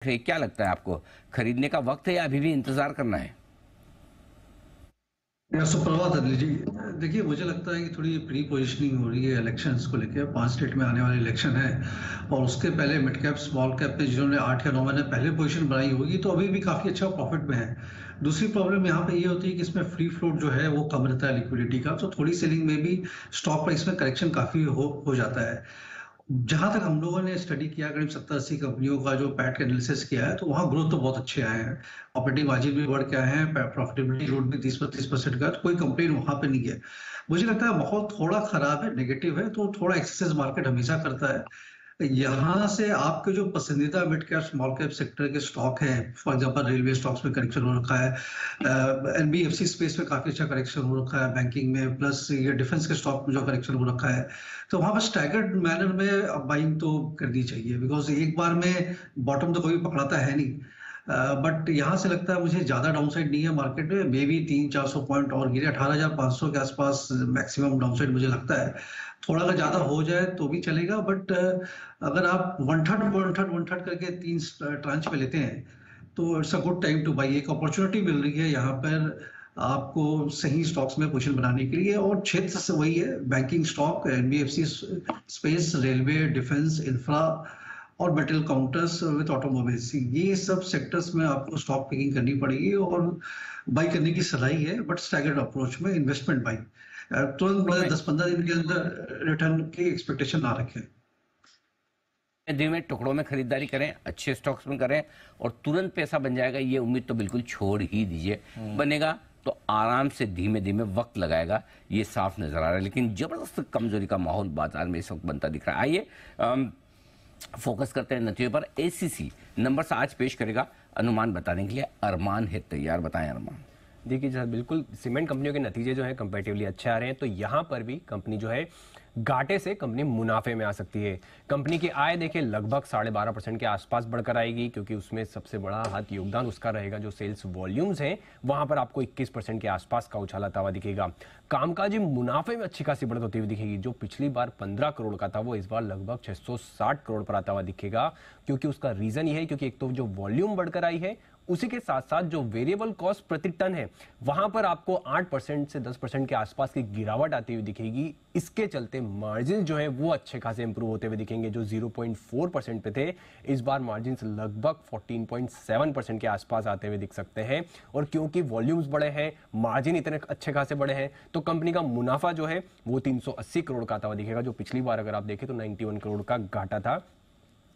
क्या लगता है आपको, खरीदने का वक्त है या अभी भी इंतजार करना है? सुप्रभात अनिल जी। देखिए, मुझे लगता है कि थोड़ी प्री पोजिशनिंग हो रही है इलेक्शंस को लेकर। 5 स्टेट में आने वाले इलेक्शन है और उसके पहले मिड कैप स्मॉल कैप पे जिन्होंने 8 या 9 महीने पहले पोजीशन बनाई होगी तो अभी भी काफ़ी अच्छा प्रॉफिट में है। दूसरी प्रॉब्लम यहाँ पे ये होती है कि इसमें फ्री फ्लोट जो है वो कम रहता है लिक्विडिटी का, तो थोड़ी सेलिंग में भी स्टॉक प्राइस में करेक्शन काफ़ी हो जाता है। जहां तक हम लोगों ने स्टडी किया, करीब 70-80 कंपनियों का जो पैट का एनालिसिस किया है, तो वहाँ ग्रोथ तो बहुत अच्छे आए हैं। ऑपरेटिंग मार्जिन भी बढ़ के आए हैं, प्रॉफिटेबिलिटी ग्रोथ भी 30-32% का, तो कोई कंप्लेन वहां पे नहीं है। मुझे लगता है माहौल थोड़ा खराब है, नेगेटिव है, तो थोड़ा एक्सेस मार्केट हमेशा करता है। यहाँ से आपके जो पसंदीदा mid cap small cap sector के स्टॉक हैं, फॉर एग्जांपल रेलवे स्टॉक्स में करेक्शन हो रखा है, एनबीएफसी स्पेस में काफी अच्छा करेक्शन हो रखा है, बैंकिंग में, प्लस ये डिफेंस के स्टॉक में जो करेक्शन हो रखा है, तो वहां पर स्टैगर्ड मैनर में बाइंग तो करनी चाहिए, बिकॉज एक बार में बॉटम तो कोई पकड़ाता है नहीं। बट यहाँ से लगता है मुझे ज्यादा डाउनसाइड नहीं है मार्केट में, मे बी 300-400 पॉइंट और गिरे, 18,500 के आसपास मैक्सिमम डाउनसाइड मुझे लगता है। थोड़ा अगर ज्यादा हो जाए तो भी चलेगा, बट अगर आप one third one third one third करके 3 ट्रांच पे लेते हैं तो it's a good time two by. एक अपॉर्चुनिटी मिल रही है यहाँ पर आपको सही स्टॉक्स में पोजीशन बनाने के लिए, और क्षेत्र से वही है, banking stock, NBFC space, railway, defence, infra और मेटल काउंटर्स विद ऑटोमोबाइल्स, ये सब सेक्टर्स में आपको स्टॉक पिकिंग करनी पड़ेगी और बाई करने की सलाह है, बट स्टैगर्ड अप्रोच में इन्वेस्टमेंट बाई। तुरंत तो मतलब मैं 10-15 दिन के अंदर रिटर्न की एक्सपेक्टेशन ना रखें। दिन में टुकड़ों में खरीदारी करें, अच्छे स्टॉक्स में करें और तुरंत पैसा बन जाएगा, ये उम्मीद तो बिल्कुल छोड़ ही दीजिए। बनेगा तो आराम से धीमे धीमे वक्त लगाएगा, ये साफ नजर आ रहा है। लेकिन जबरदस्त कमजोरी का माहौल बाजार में इस वक्त बनता दिख रहा है। आइए फोकस करते हैं नतीजों पर। एसीसी नंबर्स आज पेश करेगा, अनुमान बताने के लिए अरमान है तैयार। बताएं अरमान। देखिए सर, बिल्कुल सीमेंट कंपनियों के नतीजे जो हैं कंपैरेटिवली अच्छे आ रहे हैं, तो यहाँ पर भी कंपनी जो है घाटे से कंपनी मुनाफे में आ सकती है। कंपनी की आय देखिए लगभग 12.5% के आसपास बढ़कर आएगी, क्योंकि उसमें सबसे बड़ा हाथ योगदान उसका रहेगा जो सेल्स वॉल्यूम्स हैं, वहां पर आपको 21% के आसपास का उछालता हुआ दिखेगा। कामकाजी मुनाफे में अच्छी खासी बढ़त होती हुई दिखेगी। जो पिछली बार 15 करोड़ का था वो इस बार लगभग 660 करोड़ पर आता हुआ दिखेगा, क्योंकि उसका रीजन ये है क्योंकि एक तो जो वॉल्यूम बढ़कर आई है, उसी के साथ साथ जो वेरिएबल कॉस्ट प्रति टन है वहां पर आपको 8% से 10% के आसपास की गिरावट आती हुई दिखेगी। इसके चलते मार्जिन जो है वो अच्छे खासे इंप्रूव होते हुए दिखेंगे। जो 0.4% पे थे, इस बार मार्जिन लगभग 14.7% के आसपास आते हुए दिख सकते हैं। और क्योंकि वॉल्यूम्स बड़े हैं, मार्जिन इतने अच्छे खासे बड़े हैं, तो कंपनी का मुनाफा जो है वो 380 करोड़ का आता हुआ दिखेगा, जो पिछली बार अगर आप देखें तो 91 करोड़ का घाटा था।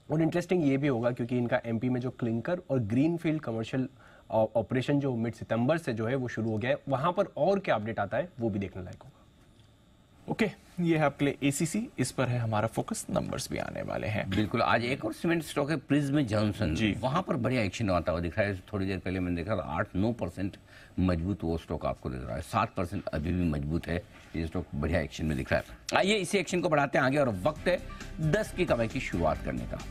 और इंटरेस्टिंग ये भी होगा क्योंकि इनका एमपी में जो क्लिंकर और ग्रीनफील्ड कमर्शियल ऑपरेशन जो मिड सितंबर से जो है वो शुरू हो गया है, वहां पर और क्या अपडेट आता है वो भी देखने लायक होगा। ओके, ये है आपके लिए एसीसी, इस पर है हमारा फोकस, नंबर्स भी आने वाले हैं। बिल्कुल। आज एक और सीमेंट स्टॉक है प्रिज्म जॉनसन जी, वहां पर बढ़िया एक्शन आता हुआ दिख रहा है। थोड़ी देर पहले मैंने देखा 8-9% मजबूत वो स्टॉक आपको दिख रहा है, 7% अभी भी मजबूत है। ये स्टॉक बढ़िया एक्शन में दिख रहा है। आइए इसी एक्शन को बढ़ाते हैं आगे और वक्त है 10 की कमाई की शुरुआत करने का।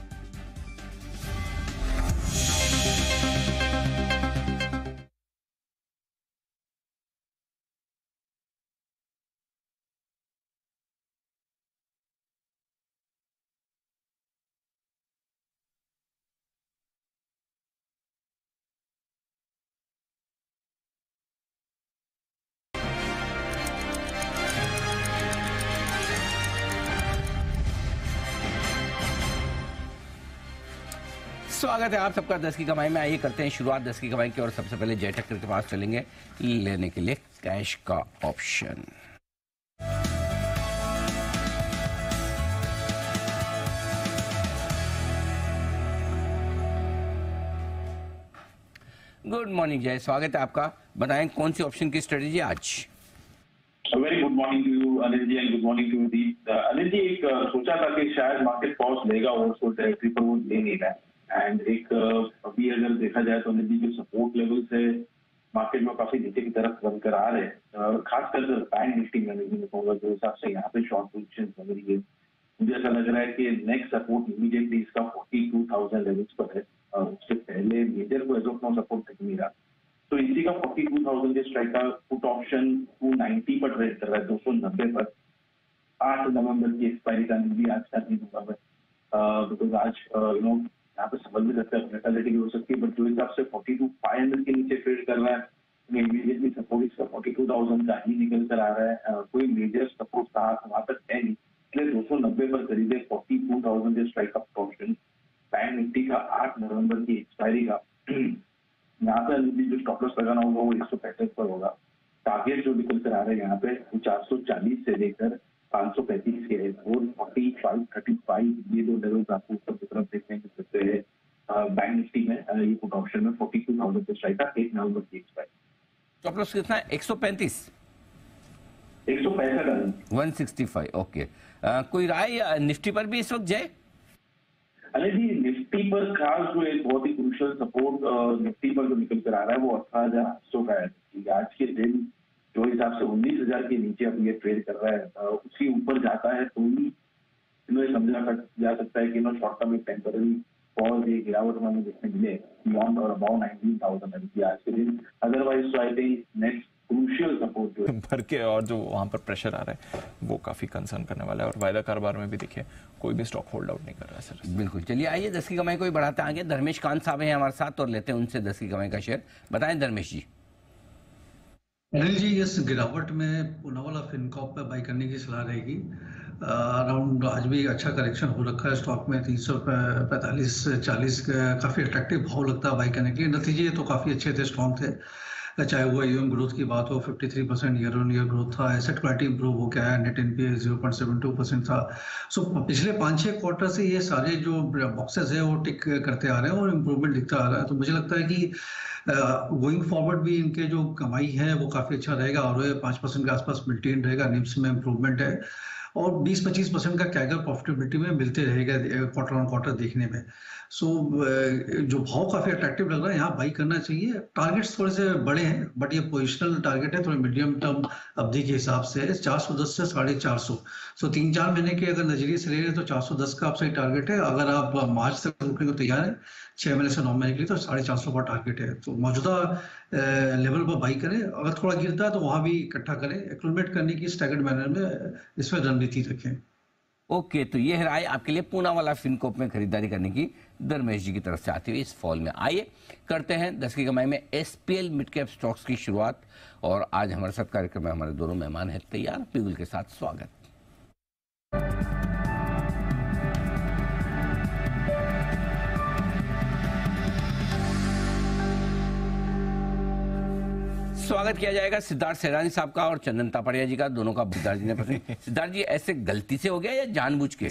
स्वागत है आप सबका 10 की कमाई में। आइए करते हैं शुरुआत 10 की कमाई की, और सबसे पहले जयटक्कर के पास चलेंगे लेने के लिए कैश का ऑप्शन। गुड मॉर्निंग जय, स्वागत है आपका। बताएं कौन सी ऑप्शन की स्ट्रेटेजी आज? Very good morning to you Anil ji, and good morning to Deep. Anil ji, एक सोचा था कि शायद मार्केट पॉज लेगा ओवरसोल्ड टेरिटरी पर, वो ले नहीं रहा है। एंड एक अभी अगर देखा जाए तो अनिल जी जो सपोर्ट लेवल्स है मार्केट में काफी नीचे की तरफ बनकर आ रहे हैं, खासकर बैंक निफ्टी में मैं कहूँगा जो हिसाब से यहाँ पे शॉर्ट पोजिशन बन रही है, मुझे ऐसा लग रहा है कि नेक्स्ट सपोर्ट इमीडिएटली इसका 42,000 लेवल्स पर है। उससे पहले मेजर को एज ऑफ नाउ सपोर्ट दिख नहीं रहा, तो इसी का 42,000 के स्ट्राइक का पुट ऑप्शन 290 पर ट्रेड कर रहा है, 290 पर। 8 नवंबर की एक्सपायरी का भी आज कर दी दूंगा मैं, बिकॉज आज यहाँ पे समझ भी सकते हैं वोलेटिलिटी भी हो सकती है, बट जो हिसाब से 42,500 के नीचे ट्रेड कर रहा है, इमीडिएटली सपोर्ट इसका 42,000 का ही निकल कर आ रहा है। कोई मेजर सपोर्ट वहां तक है नहीं, इसलिए 290 पर खरीदे 42,000 के strike up option. Bank Nifty का 8 नवंबर की एक्सपायरी का यहाँ पे जो स्टॉप लॉस लगाना होगा वो 165 पर होगा। टारगेट जो निकल कर आ रहे हैं यहाँ पे 440 से लेकर 535 के 445, 35 ये दो लेवल्स आपको ऊपर की तरफ देखने को मिलते हैं बैंक निफ्टी में। ये पुट ऑप्शन में 42,000 पे स्ट्राइक का 1 नवंबर की एक्सपायरी। स्टॉप लॉस कितना है? 135, 165 165। ओके, कोई राय निफ्टी पर भी इस वक्त जाए? अरे जी, निफ्टी पर खास जो एक बहुत ही क्रूशियल सपोर्ट निफ्टी पर जो निकल कर आ रहा है वो 18,800 का है। आज के दिन जो हिसाब से 19,000 के नीचे अब ये ट्रेड कर रहा है, उसके ऊपर जाता है तो ही इन्हें समझा जा सकता है कि नो शॉर्ट टर्म एक टेम्पररी और ये गिरावट हमें देखने मिले बियॉन्ड और अबाउट 19,000 आज के दिन। अदरवाइज तो I think next crucial support जो भर के और जो वहां पर प्रेशर आ रहा है वो काफी कंसर्न करने वाला है। और वायदा कारोबार में भी देखिए कोई भी स्टॉक होल्ड आउट नहीं कर रहा है सर। बिल्कुल, चलिए आइए 10 की कमाई को भी बढ़ाते हैं आगे। धर्मेश कांत साहब हैं हमारे साथ और लेते हैं उनसे 10 की कमाई का शेयर। बताएं धर्मेश जी। अनिल जी, इस गिरावट में पूनावाला फिनकॉर्प पे बाई करने की सलाह रहेगी। अराउंड आज भी अच्छा करेक्शन हो रखा है स्टॉक में, 345-40 काफी अट्रैक्टिव भाव लगता है बाई करने के लिए। नतीजे तो काफी अच्छे थे, स्ट्रॉन्ग थे, चाहे वो AUM ग्रोथ की बात हो, 53% ईयर ऑन ईयर ग्रोथ था। एसेट क्वालिटी इंप्रूव हो गया है, नेट NPA 0.72% था। सो पिछले 5-6 क्वार्टर से ये सारे जो बॉक्सेस है वो टिक करते आ रहे हैं और इम्प्रूवमेंट दिखता आ रहा है। तो मुझे लगता है कि गोइंग फॉरवर्ड भी इनके जो कमाई है वो काफी अच्छा रहेगा और 5% के आसपास मेंटेन रहेगा। निम्स में इम्प्रूवमेंट है और 20-25% का कैगर प्रॉफिटेबिलिटी में मिलते रहेगा क्वार्टर ऑन क्वार्टर देखने में। सो जो भाव काफी अट्रैक्टिव लग रहा है, यहाँ बाई करना चाहिए। टारगेट्स थोड़े से बड़े हैं बट ये पोजिशनल टारगेट है, थोड़े मीडियम टर्म अवधि के हिसाब से 410 से 450। सो 3-4 महीने के अगर नजरिए से ले रहे हैं तो 410 का आपसे टारगेट है। अगर आप मार्च तक रुकने को तैयार है 6 महीने से 9 महीने के लिए तो 450 का टारगेट है। तो मौजूदा लेवल पर बाई करें, अगर थोड़ा गिरता है तो वहां भी इकट्ठा करें, एक्यूमुलेट करने की स्टैगर्ड मैनर में इसमें रणनीति रखें। ओके, तो ये राय आपके लिए पूनावाला फिनकॉर्प में खरीदारी करने की धर्मेश जी की तरफ से आती हुई इस फॉल में। आइए करते हैं 10 की कमाई में SPL मिड कैप स्टॉक्स की शुरुआत। और आज हमारे साथ कार्यक्रम में हमारे दोनों मेहमान हैं तैयार पिगुल के साथ। स्वागत। स्वागत किया जाएगा सिद्धार्थ सैरानी साहब का और चंदन तापड़िया जी का, दोनों का सिद्धार्थ जी ने पसंद। सिद्धार्थ जी, ऐसे गलती से हो गया या जानबूझ के?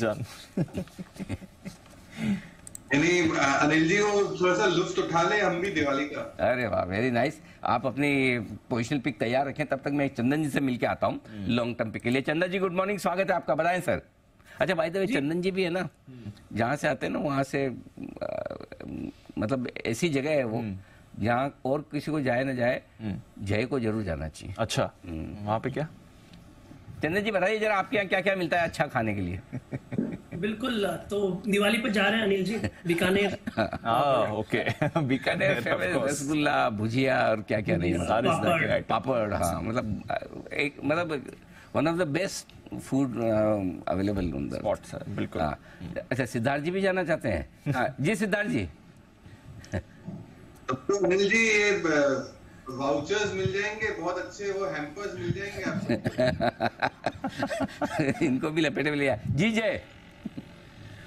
अनिल जी वो थोड़ा सा लुत्फ उठा ले हम भी दिवाली का। अरे वाह, वेरी नाइस। आप अपनी पोजिशनल पिक तैयार रखें, तब तक मैं चंदन जी से मिलकर आता हूँ लॉन्ग टर्म पिक के लिए। चंदन जी गुड मॉर्निंग, स्वागत है आपका। बताएं सर। अच्छा, बाय द वे चंदन जी भी है ना, जहाँ से आते हैं ना वहाँ से मतलब ऐसी जगह है वो जहाँ और किसी को जाए ना जाए, जय को जरूर जाना चाहिए। अच्छा, वहाँ पे क्या? चंदन जी बताइए जरा, आपके यहाँ क्या क्या मिलता है अच्छा खाने के लिए? बिल्कुल, तो दिवाली पर जा रहे हैं अनिल जी बीकानेर। ओके बीकानेर रसगुल्ला, भुजिया और क्या क्या नहीं, पापड़। हाँ, मतलब एक one of the best food available spots है। बिल्कुल। अच्छा, सिद्धार्थ जी भी जाना चाहते हैं? हाँ जी सिद्धार्थ जी। तो अनिल जी ये वाउचर्स मिल जाएंगे बहुत अच्छे, वो हैम्पर्स मिल जाएंगे आपको। इनको भी लपेटे में लिया जी। जय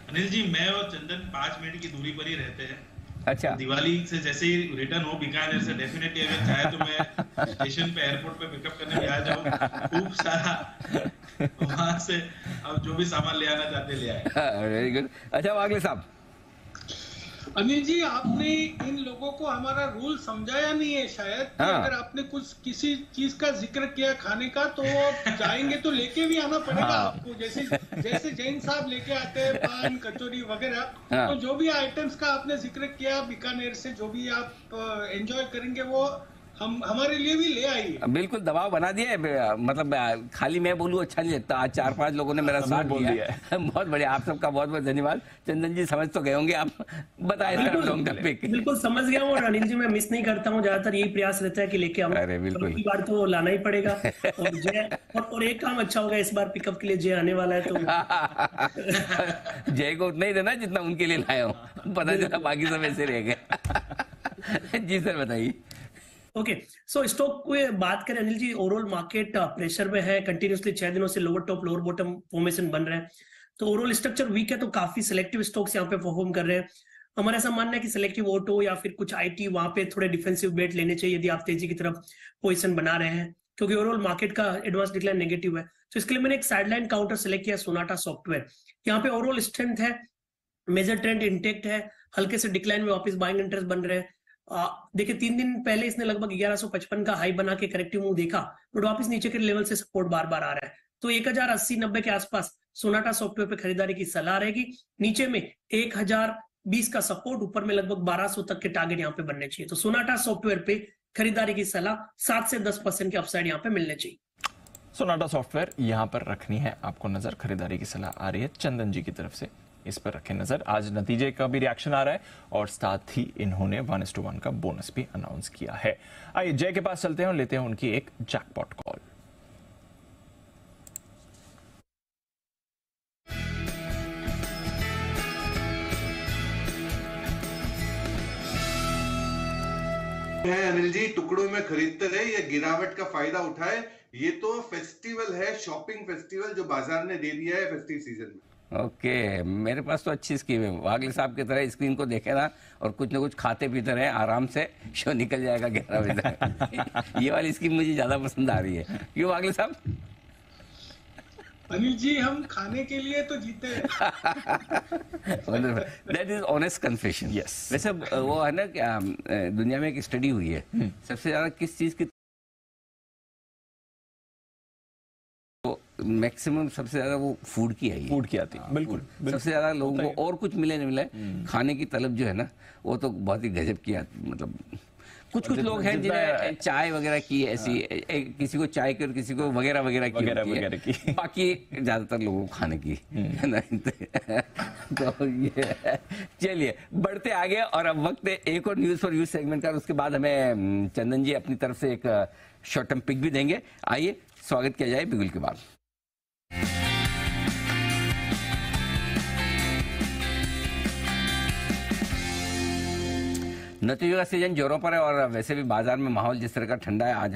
अनिल जी, मैं और चंदन 5 मिनट की दूरी पर ही रहते हैं। अच्छा, दिवाली से जैसे ही रिटर्न हो बीकानेर से डेफिनेटली अगर चाहे तो मैं स्टेशन पे एयरपोर्ट पे पिकअप करने भी आ जाऊँ। खूब सारा वहां से अब जो भी सामान ले आना चाहते ले आए। Very good. अच्छा, अगले साहब। अनिल जी, आपने इन लोगों को हमारा रूल समझाया नहीं है शायद। हाँ। अगर आपने कुछ किसी चीज का जिक्र किया खाने का तो जाएंगे तो लेके भी आना पड़ेगा आपको। जैसे जैन साहब लेके आते हैं पान कचौरी वगैरह। हाँ। तो जो भी आइटम्स का आपने जिक्र किया बीकानेर से, जो भी आप एंजॉय करेंगे वो हमारे लिए भी ले आइए। बिल्कुल दबाव बना दिया है, मतलब खाली मैं बोलूं अच्छा नहीं लगता, आज 4-5 लोगों ने मेरा साथ बोल दिया है। बहुत बढ़िया, आप सबका बहुत बहुत धन्यवाद। चंदन जी समझ तो गए होंगे आप, बताए लॉन्ग टर्म पे। बिल्कुल समझ गया हूँ, और अनिल जी मैं मिस नहीं करता हूँ, ज्यादातर यही प्रयास रहता है कि लेके आऊँ। अरे बिल्कुल। अगली बार तो लाना ही पड़ेगा। और जय, और एक काम अच्छा होगा, इस बार पिकअप के लिए जय आने वाला है तो जय को उतना ही देना जितना उनके लिए लाया हूँ, पता चला बाकी सब ऐसे रह गए। जी सर बताइए। ओके, सो स्टॉक को बात करें Anil ji, overall market pressure में है, कंटिन्यूसली 6 दिनों से lower top lower bottom formation बन रहे हैं, तो ओवरऑल स्ट्रक्चर वीक है, तो काफी सिलेक्टिव स्टॉक्स यहाँ पे परफॉर्म कर रहे हैं। हमारा ऐसा मानना है कि सिलेक्टिव ऑटो या फिर कुछ आईटी, वहां पे थोड़े डिफेंसिव बेट लेने चाहिए यदि आप तेजी की तरफ पोजीशन बना रहे हैं, क्योंकि ओवरऑल मार्केट का एडवांस डिक्लाइन नेगेटिव है। तो इसके लिए मैंने एक साइडलाइन काउंटर सेलेक्ट किया, सोनाटा सॉफ्टवेयर। यहाँ पे ओवरऑल स्ट्रेंथ है, मेजर ट्रेंड इंटेक्ट है, हल्के से डिक्लाइन में वापस बाइंग इंटरेस्ट बन रहे हैं। देखिए 3 दिन पहले इसने लगभग 1155 का हाई बना के करेक्टिव मूव देखा, बट वापस नीचे के लेवल से सपोर्ट बार बार आ रहा है, तो 1080-90 के आसपास सोनाटा सॉफ्टवेयर पे खरीदारी की सलाह रहेगी। नीचे में 1020 का सपोर्ट, ऊपर में लगभग 1200 तक के टारगेट यहाँ पे बनने चाहिए, तो सोनाटा सॉफ्टवेयर पे खरीदारी की सलाह 7 से 10% के अपसाइड यहाँ पे मिलने चाहिए। सोनाटा सॉफ्टवेयर यहां पर रखनी है आपको नजर, खरीदारी की सलाह आ रही है चंदन जी की तरफ से, इस पर रखें नजर। आज नतीजे का भी रिएक्शन आ रहा है और साथ ही इन्होंने 1:1 का बोनस भी अनाउंस किया है। आइए जय के पास चलते हैं और लेते हैं उनकी एक जैकपॉट कॉल। अनिल जी, टुकड़ों में खरीदते रहे, ये गिरावट का फायदा उठाए। ये तो फेस्टिवल है, शॉपिंग फेस्टिवल जो बाजार ने दे दिया है फेस्टिव सीजन में। ओके, मेरे पास तो अच्छी स्कीम है, वागले साहब की तरह स्क्रीन को देखे ना और कुछ ना कुछ खाते पीते रहे, आराम से शो निकल जाएगा 11 बजे तक। ये वाली स्कीम मुझे ज्यादा पसंद आ रही है, क्यों वागले साहब? अनिल जी हम खाने के लिए तो जीते हैं। That is honest confession. Yes. वैसे वो है ना क्या, दुनिया में एक स्टडी हुई है, सबसे ज्यादा किस चीज की मैक्सिमम, सबसे ज्यादा वो फूड की है, फूड की आती है, बिल्कुल। सबसे ज्यादा लोगों को और कुछ मिले नहीं मिले, खाने की तलब जो है ना वो तो बहुत ही गजब की मतलब कुछ लोग हैं जिन्हें चाय वगैरह की ऐसी, किसी को चाय की और किसी को वगैरह वगैरह की, बाकी ज्यादातर लोगों को खाने की है ना। तो ये चलिए बढ़ते आगे, और अब वक्त है एक और न्यूज फॉर यूज सेगमेंट का, उसके बाद हमें चंदन जी अपनी तरफ से एक शॉर्ट टर्म पिक भी देंगे। आइए स्वागत किया जाए बिगुल के बाद। नतीजों का सीजन जोरों पर है और वैसे भी बाजार में माहौल जिस तरह का ठंडा है, आज